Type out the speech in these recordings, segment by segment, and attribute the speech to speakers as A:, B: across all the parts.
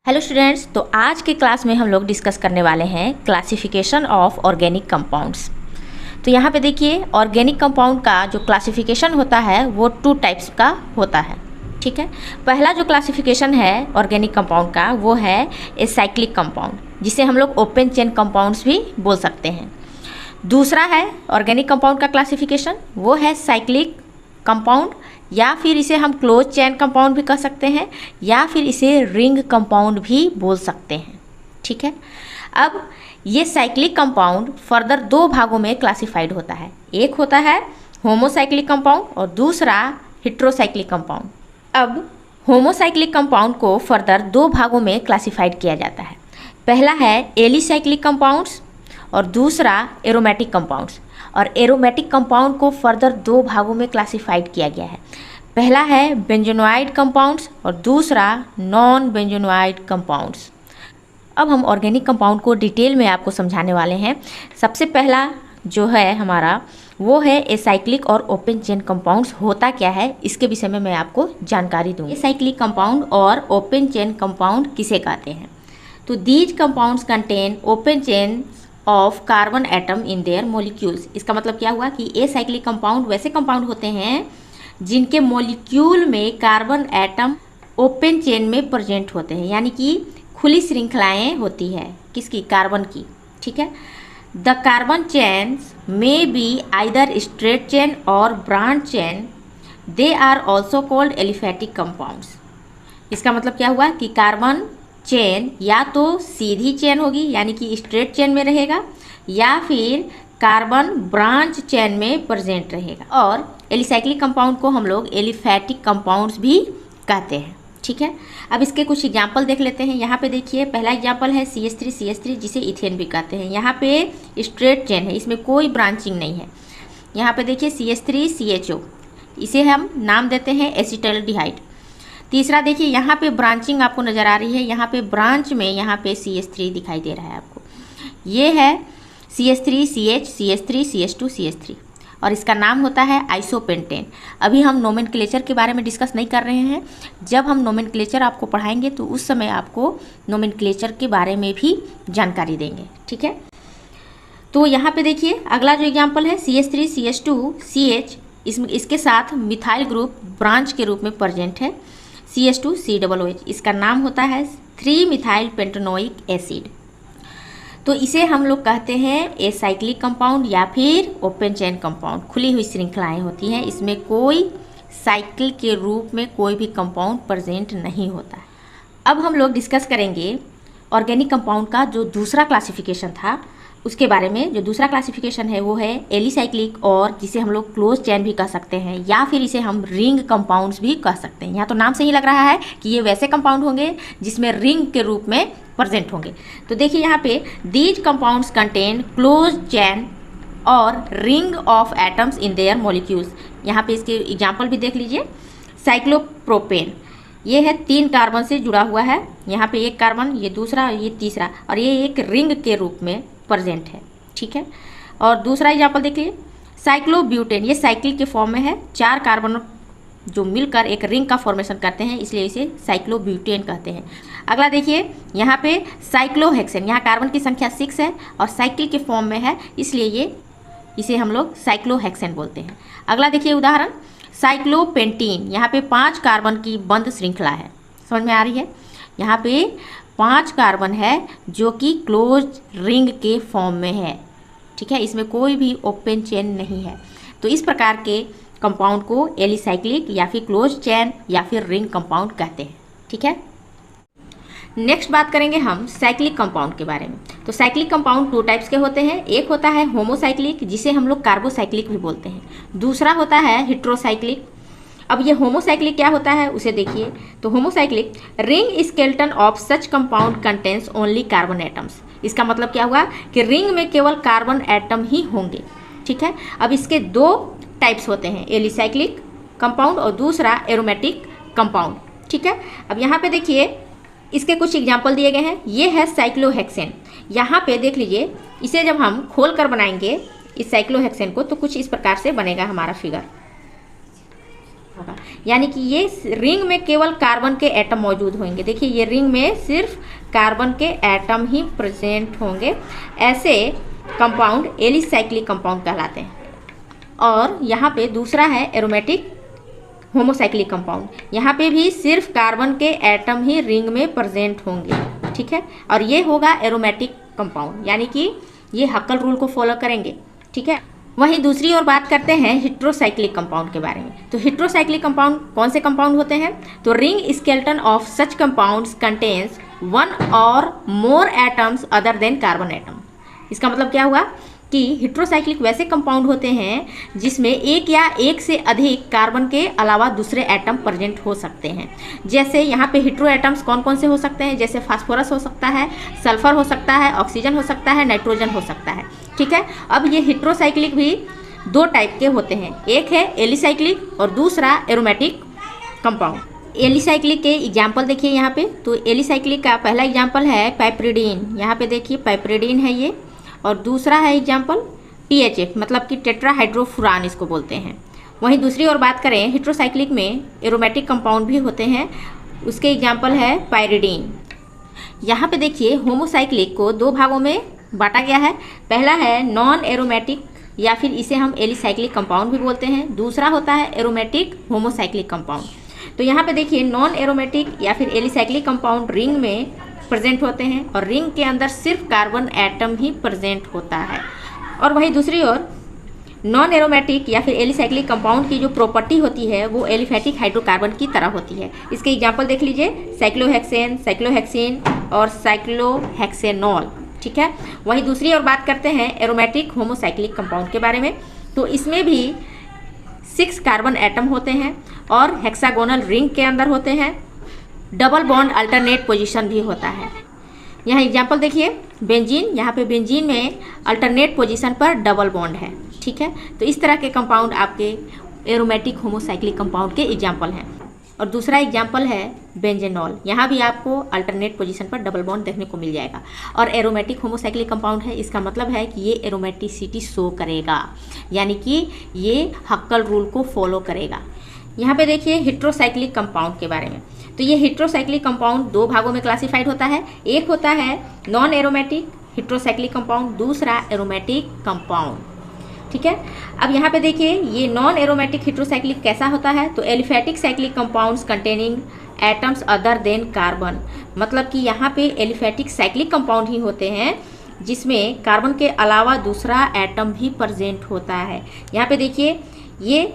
A: Hello students, तो आज के क्लास में हम लोग डिस्कस करने वाले हैं क्लासिफिकेशन ऑफ ऑर्गेनिक कंपाउंड्स। तो यहाँ पे देखिए, ऑर्गेनिक कंपाउंड का जो क्लासिफिकेशन होता है वो 2 टाइप्स का होता है। ठीक है, पहला जो क्लासिफिकेशन है ऑर्गेनिक कंपाउंड का वो है एसाइक्लिक कंपाउंड, जिसे हम लोग ओपन चेन कंपाउंड्स भी बोल सकते हैं। दूसरा है ऑर्गेनिक कंपाउंड का क्लासिफिकेशन, वो है साइक्लिक कंपाउंड, या फिर इसे हम क्लोज चेन कंपाउंड भी कह सकते हैं, या फिर इसे रिंग कंपाउंड भी बोल सकते हैं। ठीक है, अब ये साइक्लिक कंपाउंड फर्दर 2 भागों में क्लासिफाइड होता है। एक होता है होमोसाइक्लिक कंपाउंड और दूसरा हेट्रोसाइक्लिक कंपाउंड। अब होमोसाइक्लिक कंपाउंड को फर्दर 2 भागों में क्लासिफाइड किया जाता है। पहला है एलिसाइक्लिक कंपाउंड्स और दूसरा एरोमेटिक कंपाउंड्स। और एरोमेटिक कंपाउंड को फर्दर 2 भागों में क्लासिफाइड किया गया है। पहला है बेंजोनोइड कंपाउंड्स और दूसरा नॉन बेंजोनोइड कंपाउंड्स। अब हम ऑर्गेनिक कंपाउंड को डिटेल में आपको समझाने वाले हैं। सबसे पहला जो है हमारा वो है एसाइक्लिक और ओपन चेन कंपाउंड्स होता क्या है, इसके विषय में मैं आपको जानकारी दूँगी। एसाइक्लिक कंपाउंड और ओपन चेन कंपाउंड किसे कहते हैं? तो these compounds contain open chain of carbon atom in their molecules. इसका मतलब क्या हुआ कि एसाइक्लिक कंपाउंड वैसे कंपाउंड होते हैं जिनके मोलिक्यूल में कार्बन एटम ओपन चेन में प्रेजेंट होते हैं, यानी कि खुली श्रृंखलाएं होती है किसकी? कार्बन की। ठीक है, the carbon chains may be either straight chain और branch chain, they are also called aliphatic compounds. इसका मतलब क्या हुआ कि कार्बन चेन या तो सीधी चेन होगी यानी कि स्ट्रेट चेन में रहेगा, या फिर कार्बन ब्रांच चेन में प्रेजेंट रहेगा। और एलिसाइक्लिक कंपाउंड को हम लोग एलिफैटिक कंपाउंड्स भी कहते हैं। ठीक है, अब इसके कुछ एग्जाम्पल देख लेते हैं। यहाँ पे देखिए, पहला एग्जाम्पल है CH3 जिसे इथेन भी कहते हैं। यहाँ पे स्ट्रेट चेन है, इसमें कोई ब्रांचिंग नहीं है। यहाँ पे देखिए CH3CHO, इसे हम नाम देते हैं एसिटाल्डिहाइड। तीसरा देखिए, यहाँ पे ब्रांचिंग आपको नज़र आ रही है, यहाँ पे ब्रांच में यहाँ पे CH3 दिखाई दे रहा है आपको। ये है CH3CH, CH3, CH2, CH3 और इसका नाम होता है आइसोपेंटेन। अभी हम नोमेनक्लेचर के बारे में डिस्कस नहीं कर रहे हैं। जब हम नोमेनक्लेचर आपको पढ़ाएंगे तो उस समय आपको नोमेनक्लेचर के बारे में भी जानकारी देंगे। ठीक है, तो यहाँ पे देखिए अगला जो एग्जाम्पल है CH3CH2CH, इसके साथ मिथाइल ग्रुप ब्रांच के रूप में प्रेजेंट है CH2COOH। इसका नाम होता है 3 मिथाइल पेंटेनोइक एसिड। तो इसे हम लोग कहते हैं एसाइक्लिक कंपाउंड या फिर ओपन चेन कंपाउंड। खुली हुई श्रृंखलाएं होती हैं, इसमें कोई साइकिल के रूप में कोई भी कंपाउंड प्रेजेंट नहीं होता है। अब हम लोग डिस्कस करेंगे ऑर्गेनिक कंपाउंड का जो दूसरा क्लासिफिकेशन था उसके बारे में। जो दूसरा क्लासिफिकेशन है वो है एलिसाइक्लिक, और जिसे हम लोग क्लोज चेन भी कह सकते हैं, या फिर इसे हम रिंग कंपाउंड्स भी कह सकते हैं। यहाँ तो नाम से ही लग रहा है कि ये वैसे कंपाउंड होंगे जिसमें रिंग के रूप में प्रेजेंट होंगे। तो देखिए यहाँ पे these compounds contain close chain और ring of atoms in their molecules. यहाँ पे इसके एग्जाम्पल भी देख लीजिए। साइक्लोप्रोपेन, ये है 3 कार्बन से जुड़ा हुआ है। यहाँ पे एक कार्बन, ये दूसरा, ये तीसरा, और ये एक रिंग के रूप में प्रेजेंट है। ठीक है, और दूसरा एग्जाम्पल देखिए साइक्लोब्यूटेन, ये साइकिल के फॉर्म में है। 4 कार्बन जो मिलकर एक रिंग का फॉर्मेशन करते हैं, इसलिए इसे साइक्लोब्यूटेन कहते हैं। अगला देखिए यहाँ पे साइक्लोहेक्सेन, यहाँ कार्बन की संख्या 6 है और साइकिल के फॉर्म में है, इसलिए इसे हम लोग साइक्लोहेक्सेन बोलते हैं। अगला देखिए उदाहरण साइक्लोपेंटीन, यहाँ पे 5 कार्बन की बंद श्रृंखला है। समझ में आ रही है? यहाँ पे 5 कार्बन है जो कि क्लोज रिंग के फॉर्म में है। ठीक है, इसमें कोई भी ओपन चेन नहीं है। तो इस प्रकार के कंपाउंड को एलिसाइक्लिक या फिर क्लोज चेन या फिर रिंग कंपाउंड कहते हैं। ठीक है, नेक्स्ट बात करेंगे हम साइक्लिक कंपाउंड के बारे में। तो साइक्लिक कंपाउंड 2 टाइप्स के होते हैं। एक होता है होमोसाइक्लिक, जिसे हम लोग कार्बोसाइक्लिक भी बोलते हैं। दूसरा होता है हेट्रोसाइक्लिक। अब ये होमोसाइक्लिक क्या होता है उसे देखिए। तो homocyclic, ring skeleton of such compound contains only carbon atoms. इसका मतलब क्या हुआ कि रिंग में केवल कार्बन एटम ही होंगे। ठीक है, अब इसके 2 टाइप्स होते हैं, एलिसाइक्लिक कंपाउंड और दूसरा एरोमेटिक कंपाउंड। ठीक है, अब यहाँ पे देखिए इसके कुछ एग्जाम्पल दिए गए हैं। ये है साइक्लोहेक्सेन। यहाँ पे देख लीजिए, इसे जब हम खोल कर बनाएंगे इस साइक्लोहेक्सेन को, तो कुछ इस प्रकार से बनेगा हमारा फिगर। यानी कि ये रिंग में केवल कार्बन के एटम मौजूद होंगे। देखिए ये रिंग में सिर्फ कार्बन के एटम ही प्रेजेंट होंगे। ऐसे कंपाउंड एलिसाइक्लिक कंपाउंड कहलाते हैं। और यहाँ पे दूसरा है एरोमेटिक होमोसाइक्लिक कंपाउंड। यहाँ पे भी सिर्फ कार्बन के एटम ही रिंग में प्रेजेंट होंगे, ठीक है। और ये होगा एरोमेटिक कंपाउंड, यानी कि ये हक्कल रूल को फॉलो करेंगे, ठीक है। वहीं दूसरी ओर बात करते हैं हेट्रोसाइक्लिक कंपाउंड के बारे में। तो हेट्रोसाइक्लिक कंपाउंड कौन से कंपाउंड होते हैं? तो ring skeleton of such compounds contains one और more atoms other than carbon atom. इसका मतलब क्या हुआ कि हेट्रोसाइक्लिक वैसे कंपाउंड होते हैं जिसमें एक या एक से अधिक कार्बन के अलावा दूसरे एटम प्रेजेंट हो सकते हैं। जैसे यहाँ पे हेट्रो एटम्स कौन कौन से हो सकते हैं? जैसे फास्फोरस हो सकता है, सल्फर हो सकता है, ऑक्सीजन हो सकता है, नाइट्रोजन हो सकता है, ठीक है। अब ये हेट्रोसाइक्लिक भी दो टाइप के होते हैं, एक है एलिसाइक्लिक और दूसरा एरोमेटिक कंपाउंड। एलिसाइक्लिक के एग्जाम्पल देखिए यहाँ पे। तो एलिसाइक्लिक का पहला एग्जाम्पल है पाइपरिडीन। यहाँ पे देखिए पाइपरिडीन है ये। और दूसरा है एग्जाम्पल THF, मतलब कि टेट्राहाइड्रोफुरान इसको बोलते हैं। वहीं दूसरी ओर बात करें हेट्रोसाइक्लिक में एरोमेटिक कंपाउंड भी होते हैं, उसके एग्जाम्पल है पाइरिडीन। यहाँ पे देखिए होमोसाइक्लिक को दो भागों में बांटा गया है। पहला है नॉन एरोमेटिक या फिर इसे हम एलिसाइक्लिक कंपाउंड भी बोलते हैं। दूसरा होता है एरोमेटिक होमोसाइक्लिक कंपाउंड। तो यहाँ पे देखिए नॉन एरोमेटिक या फिर एलिसाइक्लिक कंपाउंड रिंग में प्रेजेंट होते हैं और रिंग के अंदर सिर्फ कार्बन एटम ही प्रेजेंट होता है। और वहीं दूसरी ओर नॉन एरोमेटिक या फिर एलिसाइक्लिक कंपाउंड की जो प्रॉपर्टी होती है वो एलिफैटिक हाइड्रोकार्बन की तरह होती है। इसके एग्जांपल देख लीजिए साइक्लोहेक्सेन, साइक्लोहेक्सिन और साइक्लोहेक्सेनॉल, ठीक है। वहीं दूसरी ओर बात करते हैं एरोमेटिक होमोसाइक्लिक कंपाउंड के बारे में। तो इसमें भी 6 कार्बन एटम होते हैं और हेक्सागोनल रिंग के अंदर होते हैं। डबल बॉन्ड अल्टरनेट पोजीशन भी होता है। यहाँ एग्जांपल देखिए बेंजीन। यहाँ पे बेंजीन में अल्टरनेट पोजीशन पर डबल बॉन्ड है, ठीक है। तो इस तरह के कंपाउंड आपके एरोमेटिक होमोसाइक्लिक कंपाउंड के एग्जांपल हैं। और दूसरा एग्जांपल है बेंजेनॉल। यहाँ भी आपको अल्टरनेट पोजीशन पर डबल बॉन्ड देखने को मिल जाएगा और एरोमेटिक होमोसाइक्लिक कंपाउंड है। इसका मतलब है कि ये एरोमेटिसिटी शो करेगा, यानी कि ये हक्कल रूल को फॉलो करेगा। यहाँ पे देखिए हेट्रोसाइक्लिक कंपाउंड के बारे में। तो ये हेट्रोसाइक्लिक कंपाउंड दो भागों में क्लासिफाइड होता है। एक होता है नॉन एरोमेटिक हेट्रोसाइक्लिक कंपाउंड, दूसरा एरोमेटिक कंपाउंड, ठीक है। अब यहाँ पे देखिए ये नॉन एरोमेटिक हेट्रोसाइक्लिक कैसा होता है? तो aliphatic cyclic compounds containing atoms other than carbon. मतलब कि यहाँ पे एलिफैटिक साइक्लिक कंपाउंड ही होते हैं जिसमें कार्बन के अलावा दूसरा एटम भी प्रेजेंट होता है। यहाँ पे देखिए ये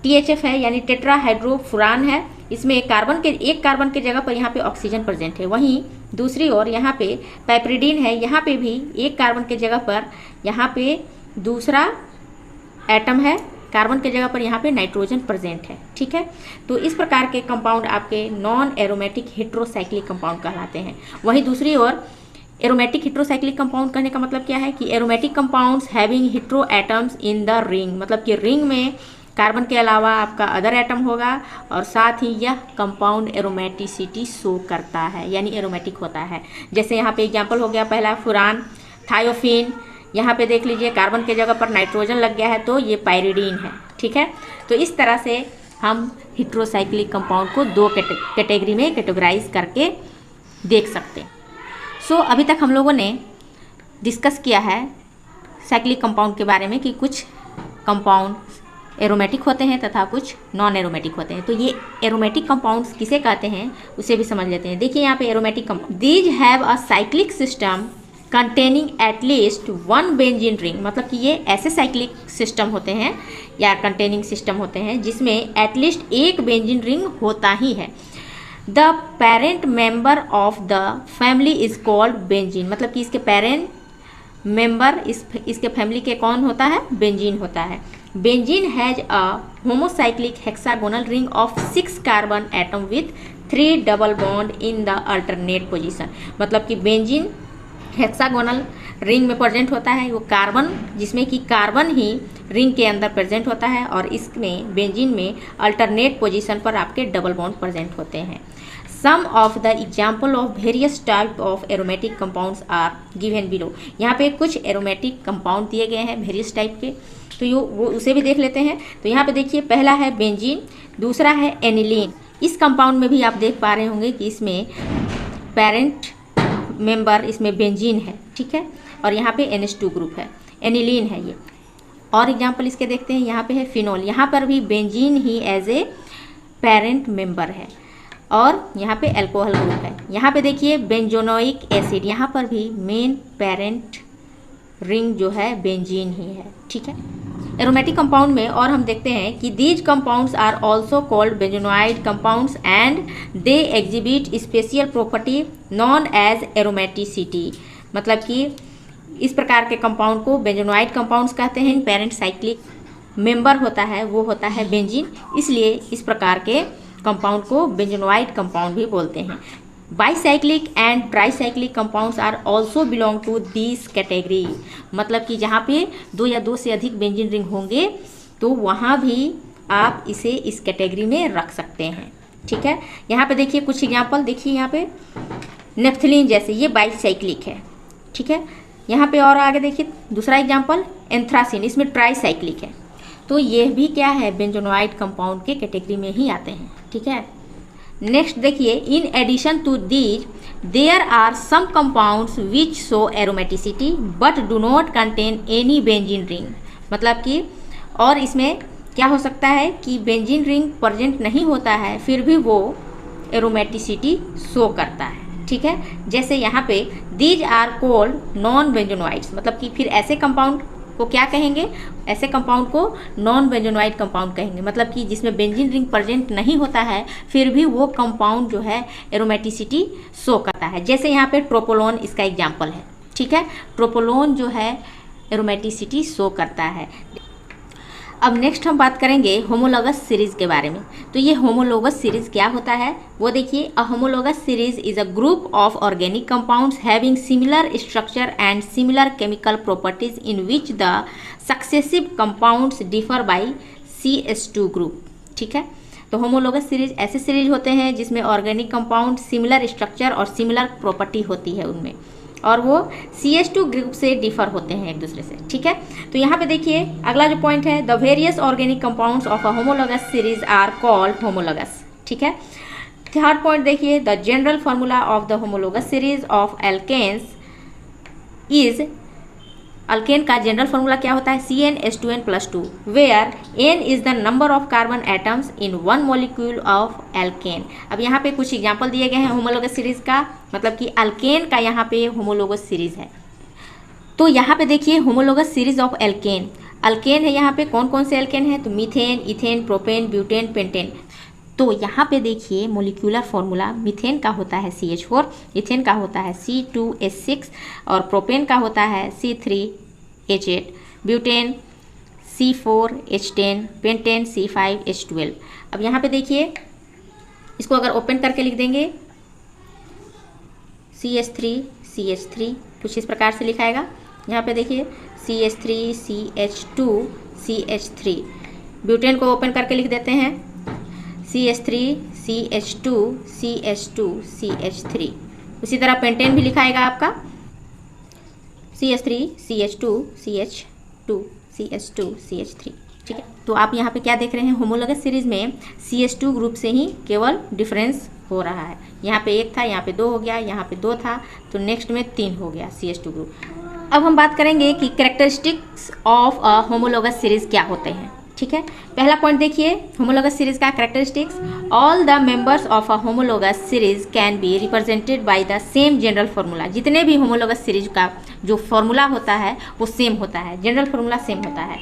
A: THF है, यानी टेट्राहाइड्रोफुरान है। इसमें एक कार्बन के जगह पर यहाँ पे ऑक्सीजन प्रेजेंट है। वहीं दूसरी ओर यहाँ पे पाइपरिडीन है। यहाँ पे भी एक कार्बन के जगह पर यहाँ पे दूसरा एटम है, कार्बन के जगह पर यहाँ पे नाइट्रोजन प्रेजेंट है, ठीक है। तो इस प्रकार के कंपाउंड आपके नॉन एरोमेटिक हेट्रोसाइक्लिक कंपाउंड कहलाते हैं। वहीं दूसरी ओर एरोमेटिक हेट्रोसाइक्लिक कंपाउंड कहने का मतलब क्या है कि aromatic compounds having hetero atoms in the ring. मतलब कि रिंग में कार्बन के अलावा आपका अदर एटम होगा और साथ ही यह कंपाउंड एरोमेटिसिटी शो करता है, यानी एरोमेटिक होता है। जैसे यहाँ पे एग्जांपल हो गया पहला फुरान, थायोफिन। यहाँ पे देख लीजिए कार्बन के जगह पर नाइट्रोजन लग गया है तो ये पाइरिडीन है, ठीक है। तो इस तरह से हम हेट्रोसाइक्लिक कंपाउंड को दो कैटेगरी में कैटेगराइज करके देख सकते हैं। सो अभी तक हम लोगों ने डिस्कस किया है साइक्लिक कंपाउंड के बारे में कि कुछ कंपाउंड एरोमेटिक होते हैं तथा कुछ नॉन एरोमेटिक होते हैं। तो ये एरोमेटिक कंपाउंड्स किसे कहते हैं उसे भी समझ लेते हैं। देखिए यहाँ पे aromatic compound, these have a cyclic system containing at least one benzene ring. मतलब कि ये ऐसे साइक्लिक सिस्टम होते हैं या कंटेनिंग सिस्टम होते हैं जिसमें एटलीस्ट एक बेंजीन रिंग होता ही है। The parent member of the family is called benzene. मतलब कि इसके पेरेंट मेंबर इसके फैमिली के कौन होता है? बेंजीन होता है। Benzene has a homocyclic hexagonal ring of 6 carbon atom with 3 double bond in the alternate position. मतलब कि बेंजीन हेक्सागोनल रिंग में प्रेजेंट होता है, वो कार्बन जिसमें कि कार्बन ही रिंग के अंदर प्रेजेंट होता है और इसमें बेंजीन में अल्टरनेट पोजीशन पर आपके डबल बॉन्ड प्रेजेंट होते हैं। Some of the example of various type of aromatic compounds are given below. यहाँ पे कुछ एरोमेटिक कंपाउंड दिए गए हैं वेरियस टाइप के, तो वो उसे भी देख लेते हैं। तो यहाँ पे देखिए पहला है बेंजीन, दूसरा है एनिलीन। इस कंपाउंड में भी आप देख पा रहे होंगे कि इसमें पेरेंट मेंबर इसमें बेंजीन है, ठीक है, और यहाँ पे NH2 ग्रुप है, एनिलीन है ये। और एग्जाम्पल इसके देखते हैं, यहाँ पे है फिनोल, यहाँ पर भी बेंजीन ही एज ए पेरेंट मेंबर है, और यहाँ पे अल्कोहल ग्रुप है। यहाँ पे देखिए बेंजोनोइक एसिड, यहाँ पर भी मेन पेरेंट रिंग जो है बेंजीन ही है, ठीक है। एरोमेटिक कंपाउंड में और हम देखते हैं कि these compounds are also called benzenoid compounds and they exhibit special property known as aromaticity. मतलब कि इस प्रकार के कंपाउंड को बेंजोनोइड कंपाउंड्स कहते हैं। पेरेंट साइक्लिक मेंबर होता है वो होता है बेंजीन, इसलिए इस प्रकार के कंपाउंड को बेंजोनोइड कंपाउंड भी बोलते हैं। Bicyclic and tricyclic compounds are also belong to this category. मतलब कि जहाँ पे 2 या 2 से अधिक बेंजीन रिंग होंगे तो वहाँ भी आप इसे इस कैटेगरी में रख सकते हैं, ठीक है। यहाँ पे देखिए कुछ एग्जाम्पल, देखिए यहाँ पे नेफ्थलीन जैसे ये बाईसाइक्लिक है, ठीक है। यहाँ पे और आगे देखिए दूसरा एग्जाम्पल एंथ्रासिन, इसमें ट्राईसाइक्लिक है, तो ये भी क्या है बेंजोनोइड कंपाउंड के कैटेगरी में ही आते हैं, ठीक है। नेक्स्ट देखिए, in addition to these there are some compounds which show aromaticity but do not contain any benzene ring. मतलब कि और इसमें क्या हो सकता है कि बेंजीन रिंग प्रेजेंट नहीं होता है फिर भी वो एरोमेटिसिटी शो करता है, ठीक है। जैसे यहाँ पे दीज आर कॉल्ड नॉन बेंजोनोइड्स, मतलब कि फिर ऐसे कंपाउंड को क्या कहेंगे, ऐसे कंपाउंड को नॉन बेंजोनोइड कंपाउंड कहेंगे। मतलब कि जिसमें बेंजीन रिंग प्रेजेंट नहीं होता है फिर भी वो कंपाउंड जो है एरोमेटिसिटी शो करता है। जैसे यहाँ पे ट्रोपोलोन इसका एग्जाम्पल है, ठीक है। ट्रोपोलोन जो है एरोमेटिसिटी शो करता है। अब नेक्स्ट हम बात करेंगे होमोलोगस सीरीज के बारे में। तो ये होमोलोगस सीरीज क्या होता है वो देखिए, a homologous series is a group of organic compounds having similar structure and similar chemical properties in which the successive compounds differ by CH2 group, ठीक है। तो होमोलोगस सीरीज ऐसे सीरीज होते हैं जिसमें ऑर्गेनिक कंपाउंड सिमिलर स्ट्रक्चर और similar property होती है उनमें, और वो CH2 ग्रुप से डिफर होते हैं एक दूसरे से, ठीक है। तो यहाँ पे देखिए अगला जो पॉइंट है, the various organic compounds of a homologous series are called homologous, ठीक है। थर्ड पॉइंट देखिए, the general formula of the homologous series of alkanes is, alkane का जनरल फार्मूला क्या होता है, CnH2n+2, where n is the number of carbon atoms in one molecule of alkane. अब यहाँ पे कुछ एग्जांपल दिए गए हैं होमोलोगस सीरीज का, मतलब कि अल्केन का यहाँ पे होमोलोगस सीरीज है। तो यहाँ पे देखिए homologous series of alkene, alkane है यहाँ पे, कौन कौन से एल्केन है, तो methane, ethane, propane, butane, pentane. तो यहाँ पे देखिए मोलिकुलर फार्मूला, मीथेन का होता है CH4, इथेन का होता है C2H6 और प्रोपेन का होता है C3H8, butane C4H10, pentane C5H12। अब यहाँ पे देखिए इसको अगर ओपन करके लिख देंगे CH3 कुछ इस प्रकार से लिखाएगा। यहाँ पे देखिए CH3 CH2 CH3, ब्यूटेन को ओपन करके लिख देते हैं CH3 CH2 CH2 CH3। उसी तरह पेंटेन भी लिखाएगा आपका CH3 CH2 CH2 CH2 CH3, ठीक है। तो आप यहाँ पे क्या देख रहे हैं, होमोलोगस सीरीज में CH2 ग्रुप से ही केवल डिफरेंस हो रहा है। यहाँ पे 1 था, यहाँ पे 2 हो गया, यहाँ पे 2 था, तो नेक्स्ट में 3 हो गया CH2 ग्रुप। अब हम बात करेंगे कि characteristics of a homologous series क्या होते हैं, ठीक है। पहला पॉइंट देखिए होमोलोगस सीरीज का characteristics, all the members of a homologous series can be represented by the same general formula. जितने भी होमोलोगस सीरीज का जो फार्मूला होता है वो सेम होता है, जनरल फार्मूला सेम होता है।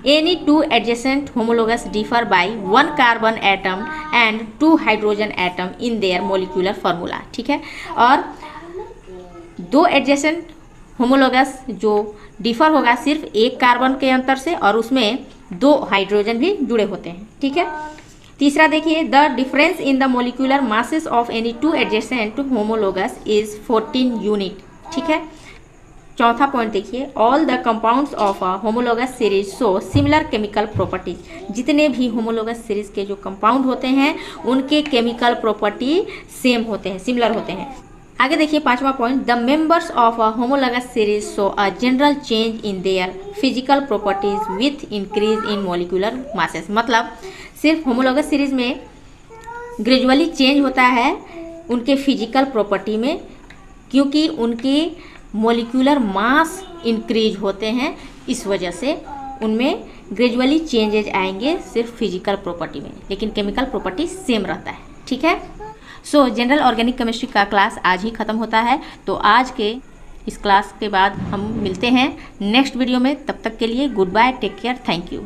A: Any 2 adjacent homologous differ by 1 carbon atom and 2 hydrogen atom in their molecular formula, ठीक है। और 2 एडजेसेंट होमोलोगस जो डिफर होगा सिर्फ 1 कार्बन के अंतर से, और उसमें 2 हाइड्रोजन भी जुड़े होते हैं, ठीक है। तीसरा देखिए, the difference in the molecular masses of any 2 adjacent homologous is 14 unit, ठीक है। चौथा पॉइंट देखिए, all the compounds of a homologous series show similar chemical properties. जितने भी होमोलोगस सीरीज के जो कंपाउंड होते हैं उनके केमिकल प्रॉपर्टी सेम होते हैं, सिमिलर होते हैं। आगे देखिए पांचवा point, the members of a homologous series show a general change in their physical properties with increase in molecular masses. मतलब सिर्फ होमोलोगस सीरीज में ग्रेजुअली चेंज होता है उनके फिजिकल प्रॉपर्टी में, क्योंकि उनके मॉलिक्यूलर मास इंक्रीज होते हैं, इस वजह से उनमें ग्रेजुअली चेंजेज आएंगे सिर्फ फिजिकल प्रॉपर्टी में, लेकिन केमिकल प्रॉपर्टी सेम रहता है। ठीक है, सो जनरल ऑर्गेनिक केमिस्ट्री का क्लास आज ही ख़त्म होता है। तो आज के इस क्लास के बाद हम मिलते हैं नेक्स्ट वीडियो में। तब तक के लिए goodbye, take care, thank you.